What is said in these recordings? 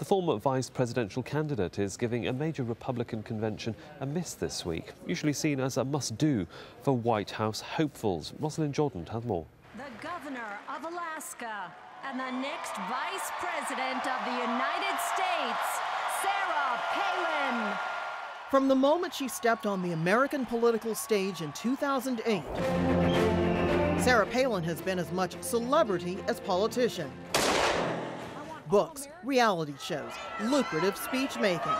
The former vice presidential candidate is giving a major Republican convention a miss this week, usually seen as a must-do for White House hopefuls. Rosalind Jordan has more. The governor of Alaska and the next vice president of the United States, Sarah Palin. From the moment she stepped on the American political stage in 2008, Sarah Palin has been as much celebrity as politician. Books, reality shows, lucrative speech making,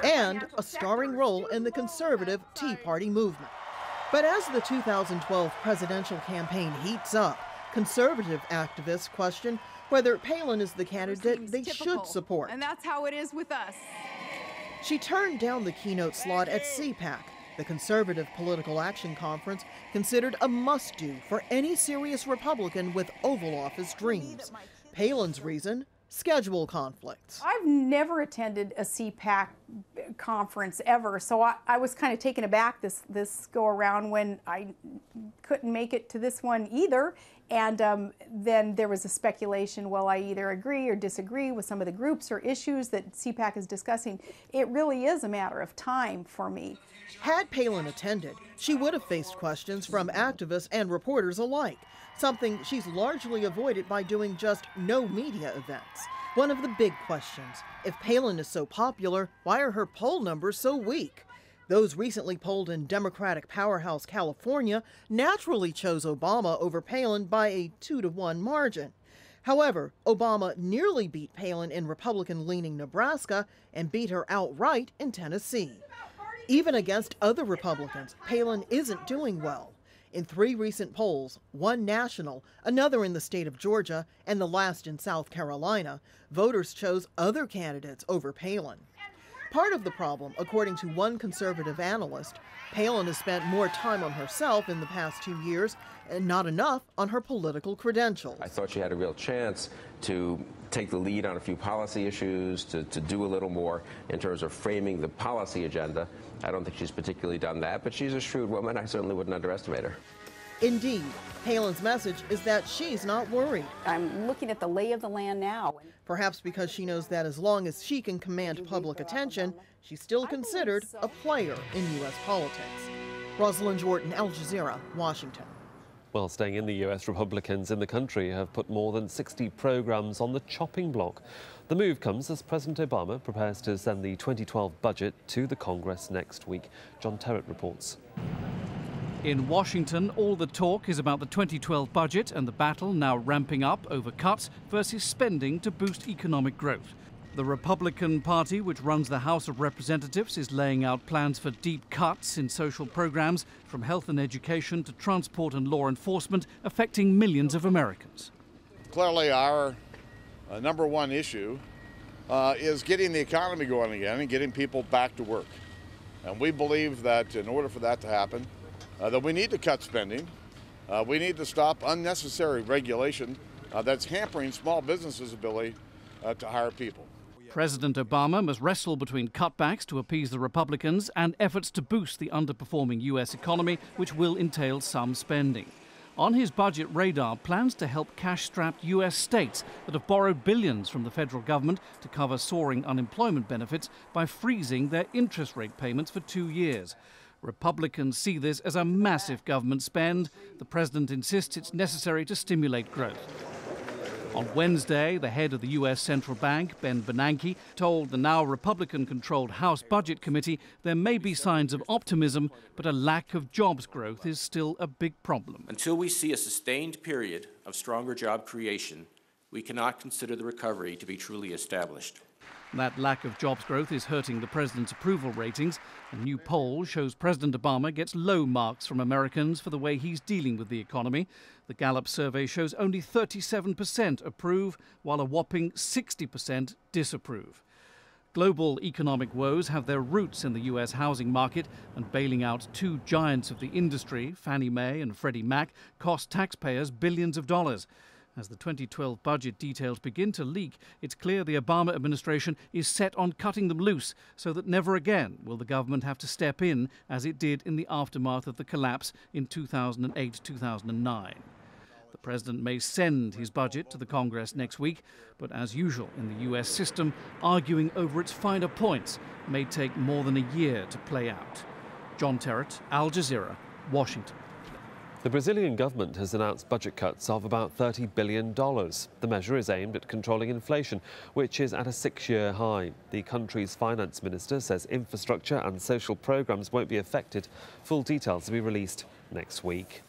and a starring role in the conservative Tea Party movement. But as the 2012 presidential campaign heats up, conservative activists question whether Palin is the candidate they should support. And that's how it is with us. She turned down the keynote slot at CPAC, the Conservative Political Action Conference, considered a must-do for any serious Republican with Oval Office dreams. Palin's reason? Schedule conflicts. I've never attended a CPAC conference ever, so I was kind of taken aback this go around when I couldn't make it to this one either. And then there was a speculation, well, I either agree or disagree with some of the groups or issues that CPAC is discussing. It really is a matter of time for me. Had Palin attended, she would have faced questions from activists and reporters alike, something she's largely avoided by doing just no media events. One of the big questions, if Palin is so popular, why are her poll numbers so weak? Those recently polled in Democratic powerhouse California naturally chose Obama over Palin by a 2-to-1 margin. However, Obama nearly beat Palin in Republican-leaning Nebraska and beat her outright in Tennessee. Even against other Republicans, Palin isn't doing well. In 3 recent polls, one national, another in the state of Georgia, and the last in South Carolina, voters chose other candidates over Palin. Part of the problem, according to one conservative analyst, Palin has spent more time on herself in the past 2 years and not enough on her political credentials. I thought she had a real chance to take the lead on a few policy issues, to do a little more in terms of framing the policy agenda. I don't think she's particularly done that, but she's a shrewd woman. I certainly wouldn't underestimate her. Indeed, Palin's message is that she's not worried. I'm looking at the lay of the land now. Perhaps because she knows that as long as she can command public attention, she's still considered a player in U.S. politics. Rosalind Jordan, Al Jazeera, Washington. Well, staying in the US, Republicans in the country have put more than 60 programs on the chopping block. The move comes as President Obama prepares to send the 2012 budget to the Congress next week. John Terrett reports. In Washington, all the talk is about the 2012 budget and the battle now ramping up over cuts versus spending to boost economic growth. The Republican Party, which runs the House of Representatives, is laying out plans for deep cuts in social programs, from health and education to transport and law enforcement, affecting millions of Americans. Clearly, our number one issue is getting the economy going again and getting people back to work. And we believe that in order for that to happen, that we need to cut spending. We need to stop unnecessary regulation that's hampering small businesses' ability to hire people. President Obama must wrestle between cutbacks to appease the Republicans and efforts to boost the underperforming U.S. economy, which will entail some spending. On his budget radar, plans to help cash-strapped U.S. states that have borrowed billions from the federal government to cover soaring unemployment benefits by freezing their interest rate payments for 2 years. Republicans see this as a massive government spend. The president insists it's necessary to stimulate growth. On Wednesday, the head of the U.S. Central Bank, Ben Bernanke, told the now Republican-controlled House Budget Committee there may be signs of optimism, but a lack of jobs growth is still a big problem. Until we see a sustained period of stronger job creation, we cannot consider the recovery to be truly established. That lack of jobs growth is hurting the president's approval ratings. A new poll shows President Obama gets low marks from Americans for the way he's dealing with the economy. The Gallup survey shows only 37% approve, while a whopping 60% disapprove. Global economic woes have their roots in the U.S. housing market, and bailing out 2 giants of the industry, Fannie Mae and Freddie Mac, cost taxpayers billions of dollars. As the 2012 budget details begin to leak, it's clear the Obama administration is set on cutting them loose so that never again will the government have to step in as it did in the aftermath of the collapse in 2008-2009. The President may send his budget to the Congress next week, but as usual in the US system, arguing over its finer points may take more than a year to play out. John Terrett, Al Jazeera, Washington. The Brazilian government has announced budget cuts of about $30 billion. The measure is aimed at controlling inflation, which is at a 6-year high. The country's finance minister says infrastructure and social programs won't be affected. Full details will be released next week.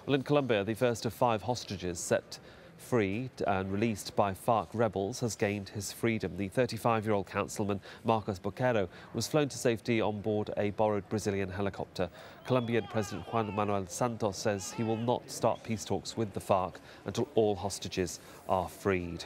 Well, in Colombia, the first of 5 hostages set free and released by FARC rebels has gained his freedom. The 35-year-old councilman Marcos Boquero was flown to safety on board a borrowed Brazilian helicopter. Colombian President Juan Manuel Santos says he will not start peace talks with the FARC until all hostages are freed.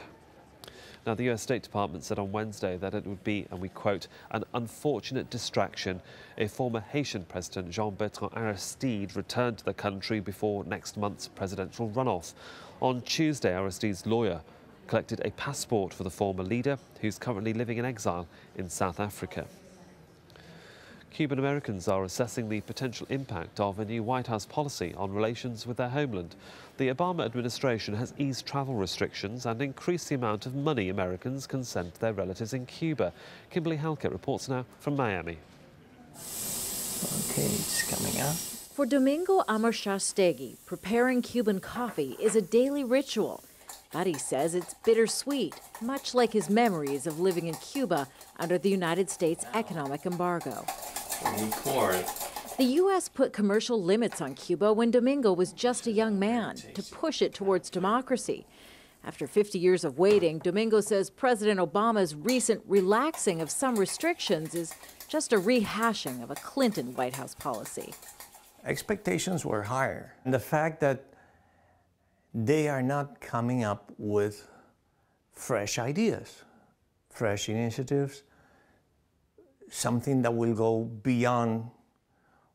Now, the US State Department said on Wednesday that it would be, and we quote, an unfortunate distraction if former Haitian President Jean-Bertrand Aristide returned to the country before next month's presidential runoff. On Tuesday, Aristide's lawyer collected a passport for the former leader, who's currently living in exile in South Africa. Cuban Americans are assessing the potential impact of a new White House policy on relations with their homeland. The Obama administration has eased travel restrictions and increased the amount of money Americans can send to their relatives in Cuba. Kimberly Halkett reports now from Miami. Okay, it's coming up. For Domingo Amoshastegui, preparing Cuban coffee is a daily ritual. But he says it's bittersweet, much like his memories of living in Cuba under the United States economic embargo. The U.S. put commercial limits on Cuba when Domingo was just a young man to push it towards democracy. After 50 years of waiting, Domingo says President Obama's recent relaxing of some restrictions is just a rehashing of a Clinton White House policy. Expectations were higher. And the fact that they are not coming up with fresh ideas, fresh initiatives, something that will go beyond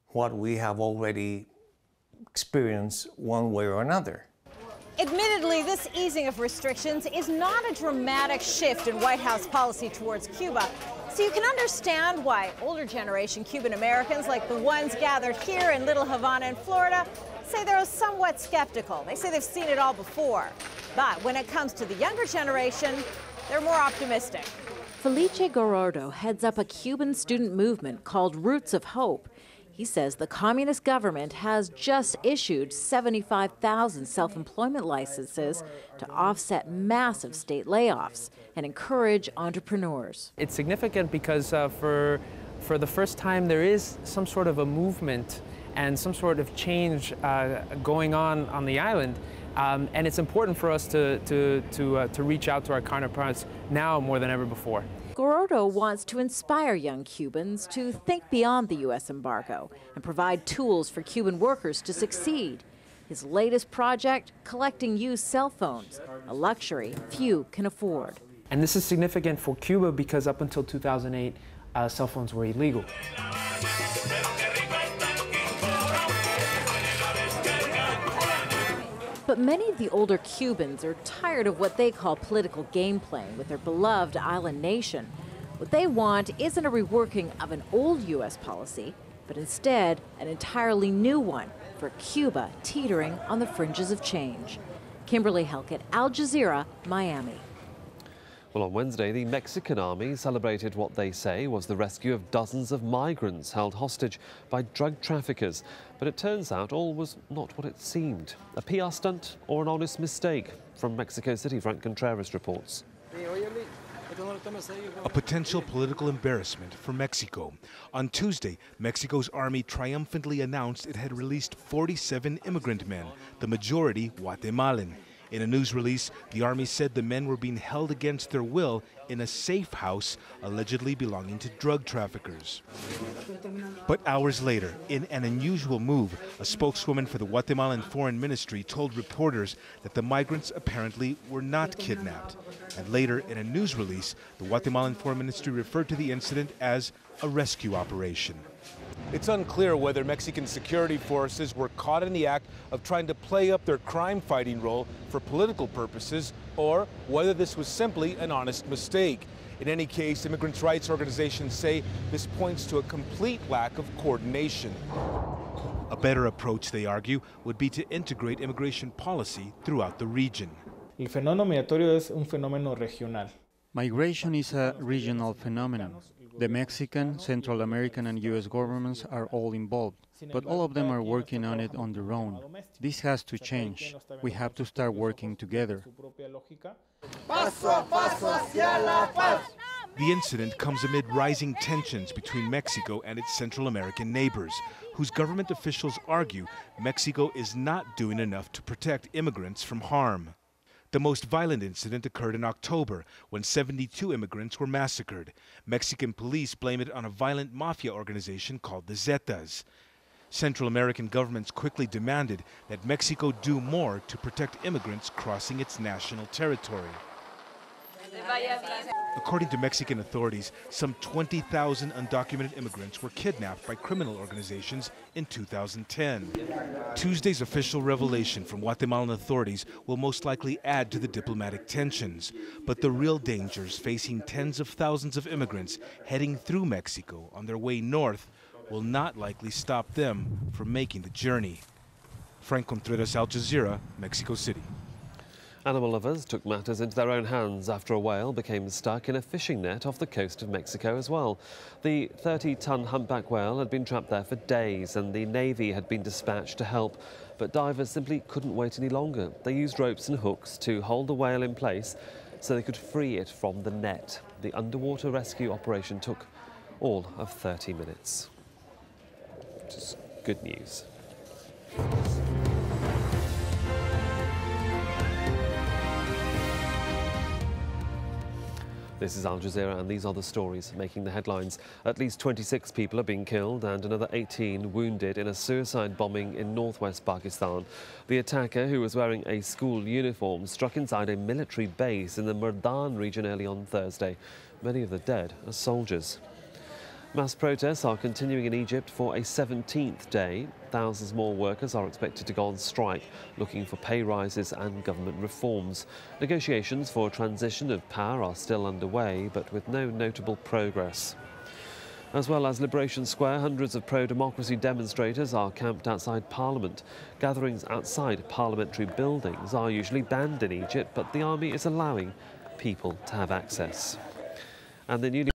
what we have already experienced one way or another. Admittedly, this easing of restrictions is not a dramatic shift in White House policy towards Cuba. So you can understand why older generation Cuban Americans, like the ones gathered here in Little Havana in Florida, say they're somewhat skeptical. They say they've seen it all before. But when it comes to the younger generation, they're more optimistic. Felice Gorordo heads up a Cuban student movement called Roots of Hope. He says the communist government has just issued 75,000 self-employment licenses to offset massive state layoffs and encourage entrepreneurs. It's significant because for the first time there is some sort of a movement and some sort of change going on the island. And it's important for us to reach out to our counterparts now more than ever before. Gorordo wants to inspire young Cubans to think beyond the U.S. embargo and provide tools for Cuban workers to succeed. His latest project, collecting used cell phones, a luxury few can afford. And this is significant for Cuba because up until 2008, cell phones were illegal. But many of the older Cubans are tired of what they call political game playing with their beloved island nation. What they want isn't a reworking of an old U.S. policy, but instead an entirely new one for Cuba teetering on the fringes of change. Kimberly Halkett, Al Jazeera, Miami. Well, on Wednesday, the Mexican army celebrated what they say was the rescue of dozens of migrants held hostage by drug traffickers. But it turns out all was not what it seemed. A PR stunt or an honest mistake? From Mexico City, Frank Contreras reports. A potential political embarrassment for Mexico. On Tuesday, Mexico's army triumphantly announced it had released 47 immigrant men, the majority Guatemalan. In a news release, the army said the men were being held against their will in a safe house allegedly belonging to drug traffickers. But hours later, in an unusual move, a spokeswoman for the Guatemalan Foreign Ministry told reporters that the migrants apparently were not kidnapped. And later, in a news release, the Guatemalan Foreign Ministry referred to the incident as a rescue operation. It's unclear whether Mexican security forces were caught in the act of trying to play up their crime-fighting role for political purposes, or whether this was simply an honest mistake. In any case, immigrants' rights organizations say this points to a complete lack of coordination. A better approach, they argue, would be to integrate immigration policy throughout the region. El fenómeno migratorio es un fenómeno regional. Migration is a regional phenomenon. The Mexican, Central American and U.S. governments are all involved, but all of them are working on it on their own. This has to change. We have to start working together. The incident comes amid rising tensions between Mexico and its Central American neighbors, whose government officials argue Mexico is not doing enough to protect immigrants from harm. The most violent incident occurred in October, when 72 immigrants were massacred. Mexican police blame it on a violent mafia organization called the Zetas. Central American governments quickly demanded that Mexico do more to protect immigrants crossing its national territory. According to Mexican authorities, some 20,000 undocumented immigrants were kidnapped by criminal organizations in 2010. Tuesday's official revelation from Guatemalan authorities will most likely add to the diplomatic tensions. But the real dangers facing tens of thousands of immigrants heading through Mexico on their way north will not likely stop them from making the journey. Frank Contreras, Al Jazeera, Mexico City. Animal lovers took matters into their own hands after a whale became stuck in a fishing net off the coast of Mexico as well. The 30-ton humpback whale had been trapped there for days and the Navy had been dispatched to help. But divers simply couldn't wait any longer. They used ropes and hooks to hold the whale in place so they could free it from the net. The underwater rescue operation took all of 30 minutes. Which is good news. This is Al Jazeera, and these are the stories making the headlines. At least 26 people have been killed and another 18 wounded in a suicide bombing in northwest Pakistan. The attacker, who was wearing a school uniform, struck inside a military base in the Murdan region early on Thursday. Many of the dead are soldiers. Mass protests are continuing in Egypt for a 17th day. Thousands more workers are expected to go on strike, looking for pay rises and government reforms. Negotiations for a transition of power are still underway, but with no notable progress. As well as Liberation Square, hundreds of pro-democracy demonstrators are camped outside Parliament. Gatherings outside parliamentary buildings are usually banned in Egypt, but the army is allowing people to have access. And the newly